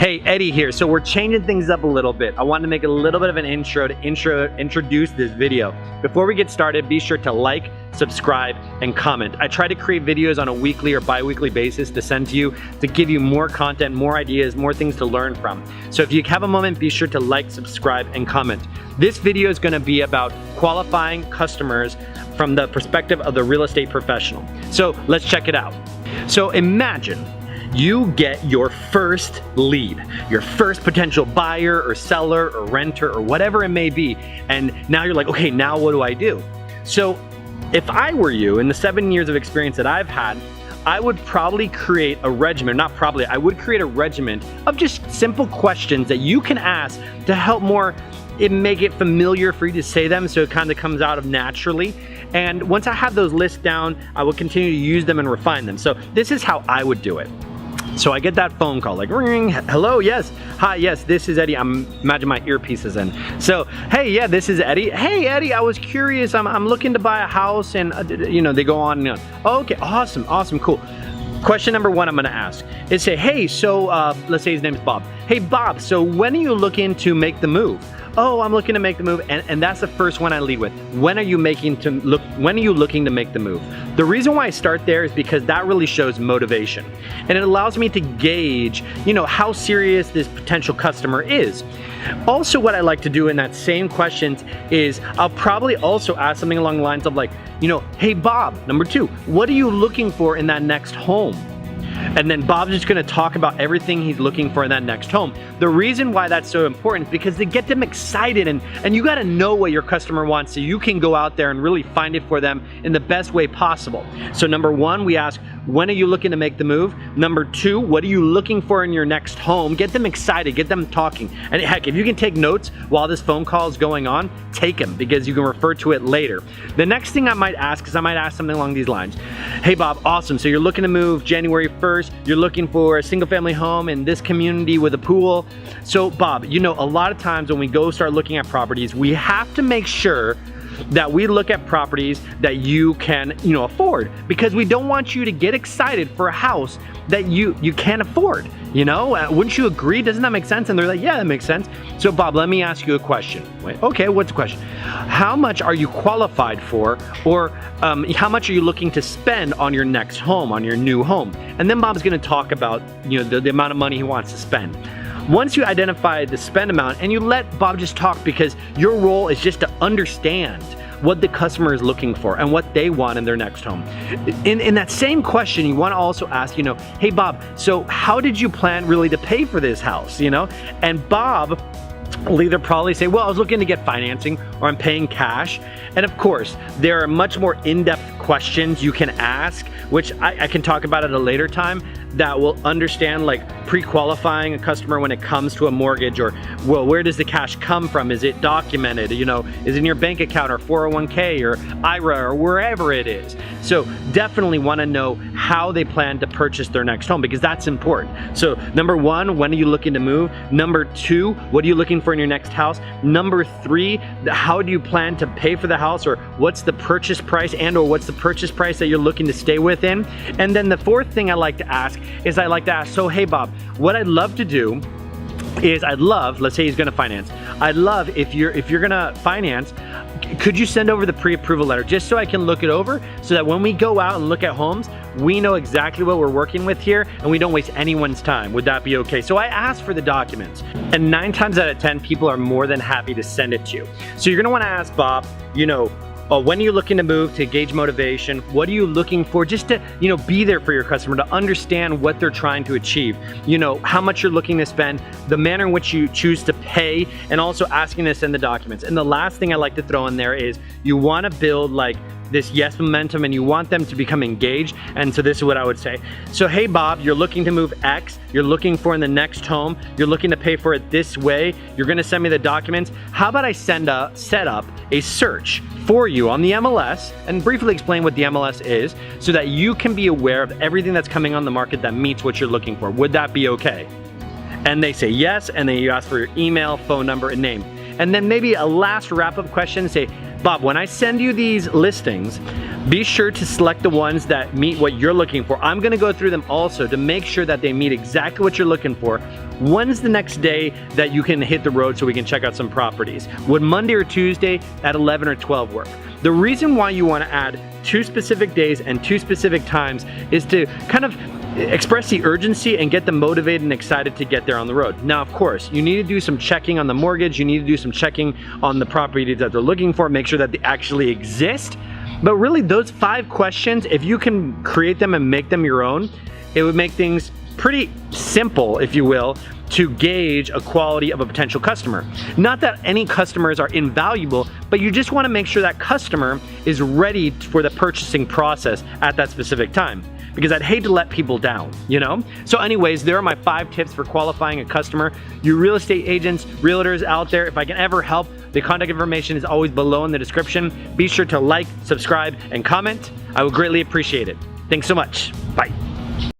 Hey, Eddie here. So we're changing things up a little bit. I wanted to make a little bit of an intro to introduce this video. Before we get started, be sure to like, subscribe, and comment. I try to create videos on a weekly or bi-weekly basis to send to you to give you more content, more ideas, more things to learn from. So if you have a moment, be sure to like, subscribe, and comment. This video is going to be about qualifying customers from the perspective of the real estate professional. So let's check it out. So imagine you get your first lead, your first potential buyer or seller or renter or whatever it may be. And now you're like, okay, now what do I do? So if I were you, in the 7 years of experience that I've had, I would probably create a regimen, I would create a regimen of just simple questions that you can ask to help make it familiar for you to say them so it kind of comes out of naturally. And once I have those lists down, I will continue to use them and refine them. So this is how I would do it. So I get that phone call, like ring, hello, yes, hi, yes, this is Eddie. Imagine my earpiece is in. So, hey, yeah, this is Eddie. Hey, Eddie, I was curious. I'm looking to buy a house, and they go on and on. Oh, okay, awesome, cool. Question number one I'm gonna ask is say, hey, so let's say his name is Bob. Hey, Bob, so when are you looking to make the move? Oh, I'm looking to make the move, and that's the first one I lead with. When are you looking to make the move? The reason why I start there is because that really shows motivation, and it allows me to gauge, how serious this potential customer is. Also, what I like to do in that same questions is I'll probably also ask something along the lines of like, hey Bob, number two, what are you looking for in that next home? And then Bob's just gonna talk about everything he's looking for in that next home. The reason why that's so important is because to get them excited, and you gotta know what your customer wants so you can go out there and really find it for them in the best way possible. So number one, we ask, when are you looking to make the move? Number two, what are you looking for in your next home? Get them excited, get them talking. And heck, if you can take notes while this phone call is going on, take them because you can refer to it later. The next thing I might ask is I might ask something along these lines. Hey Bob, awesome, so you're looking to move January 1st, you're looking for a single family home in this community with a pool. So Bob, a lot of times when we go start looking at properties, we have to make sure that we look at properties that you can, afford, because we don't want you to get excited for a house that you can't afford. Wouldn't you agree? Doesn't that make sense? And they're like, yeah, that makes sense. So Bob, let me ask you a question. Wait, okay, what's the question? How much are you qualified for, or how much are you looking to spend on your next home, on your new home? And then Bob's gonna talk about, the amount of money he wants to spend. Once you identify the spend amount and you let Bob just talk, because your role is just to understand what the customer is looking for and what they want in their next home. In that same question, you want to also ask, hey Bob, so how did you plan really to pay for this house? And Bob will either probably say, well, I was looking to get financing, or I'm paying cash. And of course, there are much more in-depth questions you can ask, which I can talk about at a later time, that will understand like pre-qualifying a customer when it comes to a mortgage, or, well, where does the cash come from? Is it documented? Is it in your bank account or 401k or IRA or wherever it is? So definitely want to know how they plan to purchase their next home, because that's important. So number one, when are you looking to move? Number two, what are you looking for in your next house? Number three, how do you plan to pay for the house, or what's the purchase price, and or what's the purchase price that you're looking to stay within? And then the fourth thing I like to ask is so hey Bob, what I'd love to do is let's say he's gonna finance. I'd love if you're gonna finance, could you send over the pre-approval letter just so I can look it over, so that when we go out and look at homes, we know exactly what we're working with here and we don't waste anyone's time. Would that be okay? So I asked for the documents, and 9 times out of 10, people are more than happy to send it to you. So you're gonna wanna ask Bob, when are you looking to move, to gauge motivation? What are you looking for, just to be there for your customer, to understand what they're trying to achieve, how much you're looking to spend, the manner in which you choose to pay, and also asking to send the documents. And the last thing I like to throw in there is you want to build like this yes momentum, and you want them to become engaged. And so this is what I would say. So hey Bob, you're looking to move X, you're looking for in the next home, you're looking to pay for it this way, you're gonna send me the documents. How about I set up a search for you on the MLS, and briefly explain what the MLS is, so that you can be aware of everything that's coming on the market that meets what you're looking for. Would that be okay? And they say yes, and then you ask for your email, phone number, and name. And then maybe a last wrap-up question, say, Bob, when I send you these listings, be sure to select the ones that meet what you're looking for. I'm gonna go through them also to make sure that they meet exactly what you're looking for. When's the next day that you can hit the road so we can check out some properties? Would Monday or Tuesday at 11 or 12 work? The reason why you wanna add 2 specific days and 2 specific times is to kind of express the urgency and get them motivated and excited to get there on the road. Now, of course, you need to do some checking on the mortgage, you need to do some checking on the property that they're looking for, make sure that they actually exist. But really, those 5 questions, if you can create them and make them your own, it would make things pretty simple, if you will, to gauge a quality of a potential customer. Not that any customers are invaluable, but you just want to make sure that customer is ready for the purchasing process at that specific time. Because I'd hate to let people down, you know? So anyways, there are my 5 tips for qualifying a customer. You real estate agents, realtors out there, if I can ever help, the contact information is always below in the description. Be sure to like, subscribe, and comment. I would greatly appreciate it. Thanks so much. Bye.